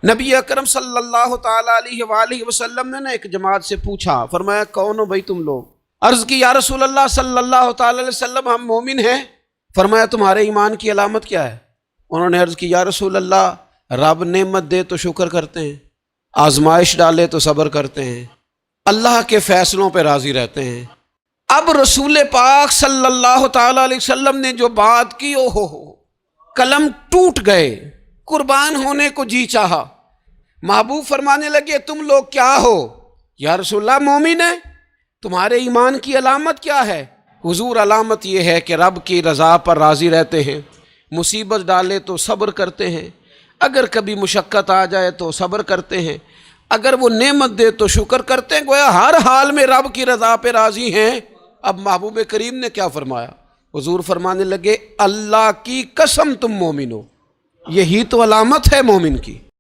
نبی اکرم صلی اللہ تعالیٰ علیہ وآلہ وسلم نے ایک جماعت سے پوچھا، فرمایا کون ہو بھائی تم لوگ؟ عرض کی یا رسول اللہ صلی اللہ تعالیٰ علیہ وسلم ہم مومن ہیں۔ فرمایا تمہارے ایمان کی علامت کیا ہے؟ انہوں نے عرض کی یا رسول اللہ رب نعمت دے تو شکر کرتے ہیں، آزمائش ڈالے تو صبر کرتے ہیں، اللہ کے فیصلوں پہ راضی رہتے ہیں۔ اب رسول پاک صلی اللہ تعالیٰ علیہ وسلم نے جو بات کی قلم ٹوٹ گئے، قربان ہونے کو جی چاہا۔ محبوب فرمانے لگے تم لوگ کیا ہو؟ یا رسول اللہ مومن ہیں۔ تمہارے ایمان کی علامت کیا ہے؟ حضور علامت یہ ہے کہ رب کی رضا پر راضی رہتے ہیں، مصیبت ڈالے تو صبر کرتے ہیں، اگر کبھی مشقت آ جائے تو صبر کرتے ہیں، اگر وہ نعمت دے تو شکر کرتے ہیں، گویا ہر حال میں رب کی رضا پہ راضی ہیں۔ اب محبوب کریم نے کیا فرمایا؟ حضور فرمانے لگے اللہ کی قسم تم مومن ہو، یہی تو علامت ہے مومن کی۔